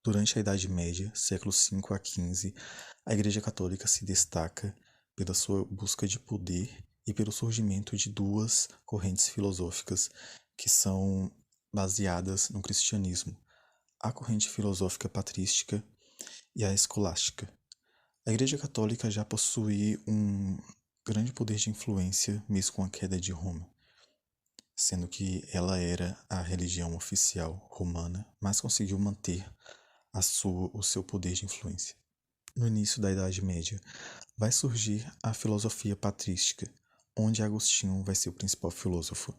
Durante a Idade Média, séculos V a XV, a Igreja Católica se destaca pela sua busca de poder e pelo surgimento de duas correntes filosóficas que são baseadas no cristianismo: a corrente filosófica patrística e a escolástica. A Igreja Católica já possui um grande poder de influência mesmo com a queda de Roma, sendo que ela era a religião oficial romana, mas conseguiu manter o seu poder de influência. No início da Idade Média, vai surgir a filosofia patrística, onde Agostinho vai ser o principal filósofo.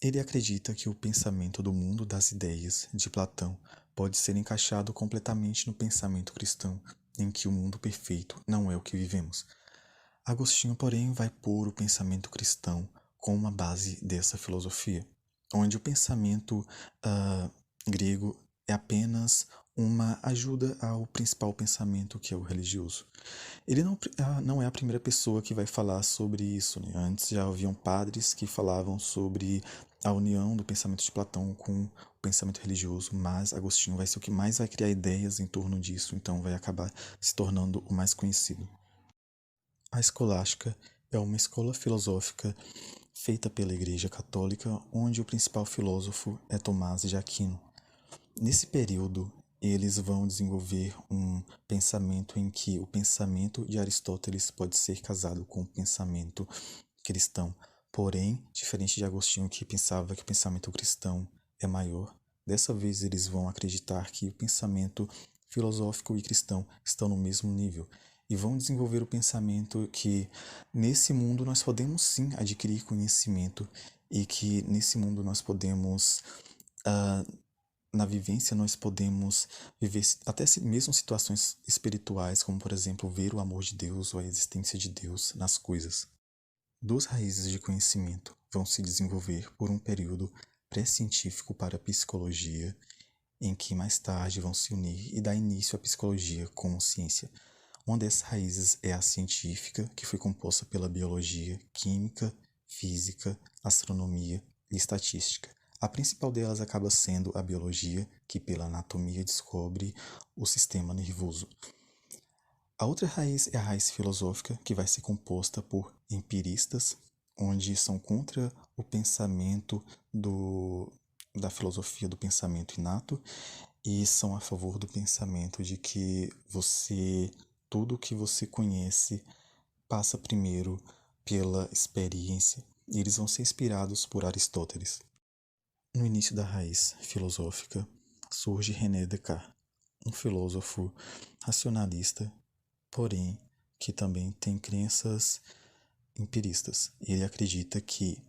Ele acredita que o pensamento do mundo das ideias de Platão pode ser encaixado completamente no pensamento cristão, em que o mundo perfeito não é o que vivemos. Agostinho, porém, vai pôr o pensamento cristão como uma base dessa filosofia, onde o pensamento grego é apenas uma ajuda ao principal pensamento, que é o religioso. Ele não é a primeira pessoa que vai falar sobre isso, né? Antes já haviam padres que falavam sobre a união do pensamento de Platão com o pensamento religioso, mas Agostinho vai ser o que mais vai criar ideias em torno disso, então vai acabar se tornando o mais conhecido. A escolástica é uma escola filosófica feita pela Igreja Católica, onde o principal filósofo é Tomás de Aquino. Nesse período, eles vão desenvolver um pensamento em que o pensamento de Aristóteles pode ser casado com o pensamento cristão. Porém, diferente de Agostinho, que pensava que o pensamento cristão é maior, dessa vez eles vão acreditar que o pensamento filosófico e cristão estão no mesmo nível e vão desenvolver o pensamento que nesse mundo nós podemos sim adquirir conhecimento e que nesse mundo nós podemos na vivência nós podemos viver até mesmo situações espirituais, como por exemplo ver o amor de Deus ou a existência de Deus nas coisas. Duas raízes de conhecimento vão se desenvolver por um período pré-científico para a psicologia, em que mais tarde vão se unir e dar início à psicologia como ciência. Uma dessas raízes é a científica, que foi composta pela biologia, química, física, astronomia e estatística. A principal delas acaba sendo a biologia, que pela anatomia descobre o sistema nervoso. A outra raiz é a raiz filosófica, que vai ser composta por empiristas, onde são contra o pensamento da filosofia do pensamento inato e são a favor do pensamento de que tudo que você conhece passa primeiro pela experiência. E eles vão ser inspirados por Aristóteles. No início da raiz filosófica surge René Descartes, um filósofo racionalista, porém que também tem crenças empiristas. Ele acredita que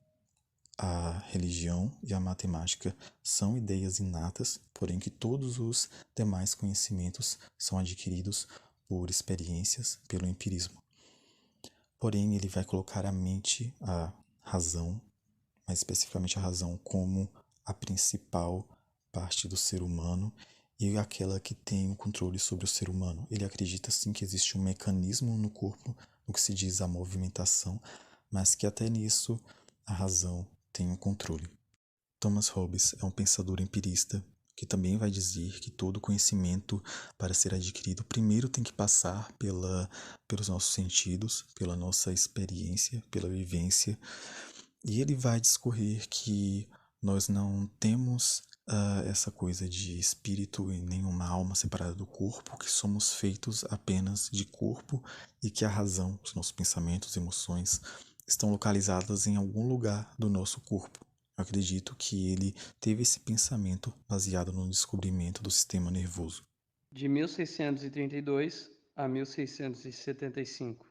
a religião e a matemática são ideias inatas, porém que todos os demais conhecimentos são adquiridos por experiências, pelo empirismo. Porém, ele vai colocar a mente, a razão, mais especificamente a razão, como a principal parte do ser humano e aquela que tem o controle sobre o ser humano. Ele acredita sim que existe um mecanismo no corpo, no que se diz a movimentação, mas que até nisso a razão tem um controle. Thomas Hobbes é um pensador empirista que também vai dizer que todo conhecimento, para ser adquirido, primeiro tem que passar pelos nossos sentidos, pela nossa experiência, pela vivência. E ele vai discorrer que nós não temos essa coisa de espírito e nenhuma alma separada do corpo, que somos feitos apenas de corpo e que a razão, os nossos pensamentos, emoções, estão localizadas em algum lugar do nosso corpo. Eu acredito que ele teve esse pensamento baseado no descobrimento do sistema nervoso. De 1632 a 1675.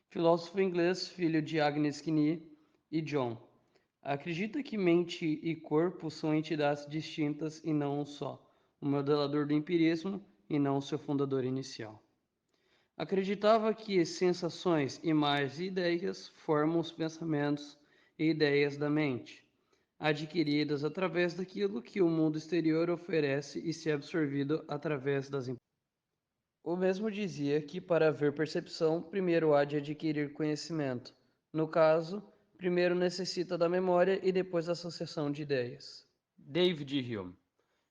Filósofo inglês, filho de Agnes Quinney e John. Acredita que mente e corpo são entidades distintas e não um só, o modelador do empirismo e não o seu fundador inicial. Acreditava que sensações, imagens e ideias formam os pensamentos e ideias da mente, adquiridas através daquilo que o mundo exterior oferece e se é absorvido através das. O mesmo dizia que para haver percepção, primeiro há de adquirir conhecimento. No caso, primeiro necessita da memória e depois da associação de ideias. David Hume,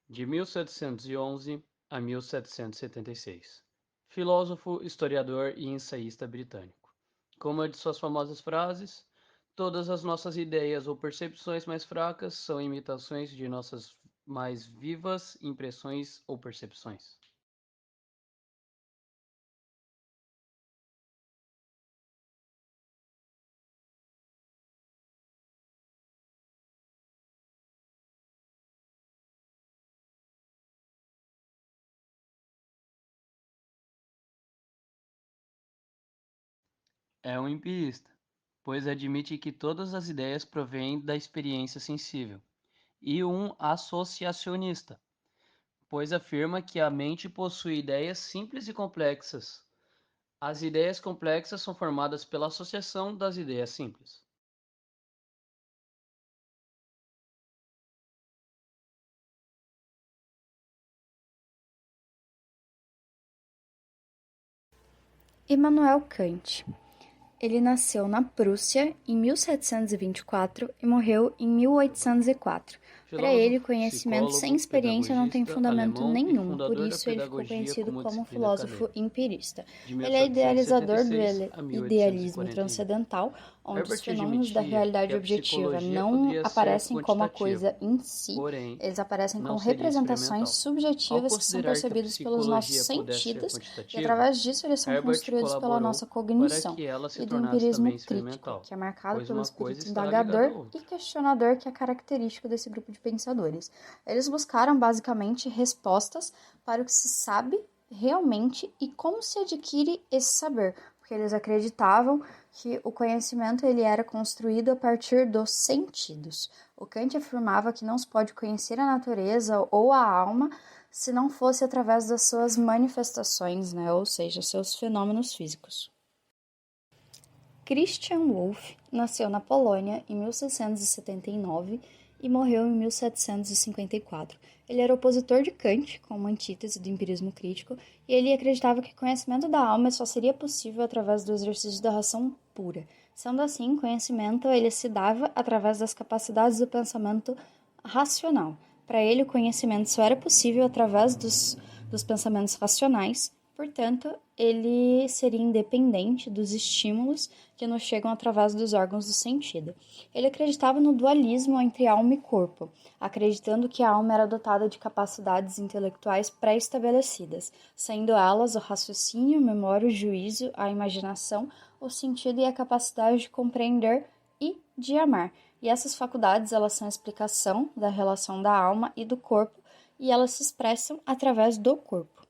de 1711 a 1776. Filósofo, historiador e ensaísta britânico. Como é de suas famosas frases, todas as nossas ideias ou percepções mais fracas são imitações de nossas mais vivas impressões ou percepções. É um empirista, pois admite que todas as ideias provêm da experiência sensível, e um associacionista, pois afirma que a mente possui ideias simples e complexas. As ideias complexas são formadas pela associação das ideias simples. Immanuel Kant. Ele nasceu na Prússia em 1724 e morreu em 1804. Para ele, conhecimento sem experiência não tem fundamento nenhum, por isso ele ficou conhecido como filósofo empirista. Ele é idealizador do idealismo transcendental, onde os fenômenos da realidade objetiva não aparecem como a coisa em si, eles aparecem como representações subjetivas que são percebidas pelos nossos sentidos e, através disso, eles são construídos pela nossa cognição. E do empirismo crítico, que é marcado pelo espírito indagador e questionador que é característico desse grupo de pensadores. Eles buscaram, basicamente, respostas para o que se sabe realmente e como se adquire esse saber, porque eles acreditavam que o conhecimento ele era construído a partir dos sentidos. O Kant afirmava que não se pode conhecer a natureza ou a alma se não fosse através das suas manifestações, né? Ou seja, seus fenômenos físicos. Christian Wolff nasceu na Polônia em 1679 e morreu em 1754. Ele era opositor de Kant, como antítese do empirismo crítico, e ele acreditava que o conhecimento da alma só seria possível através do exercício da razão pura. Sendo assim, o conhecimento ele se dava através das capacidades do pensamento racional. Para ele, o conhecimento só era possível através dos pensamentos racionais. Portanto, ele seria independente dos estímulos que nos chegam através dos órgãos do sentido. Ele acreditava no dualismo entre alma e corpo, acreditando que a alma era dotada de capacidades intelectuais pré-estabelecidas, sendo elas o raciocínio, a memória, o juízo, a imaginação, o sentido e a capacidade de compreender e de amar. E essas faculdades, elas são a explicação da relação da alma e do corpo, e elas se expressam através do corpo.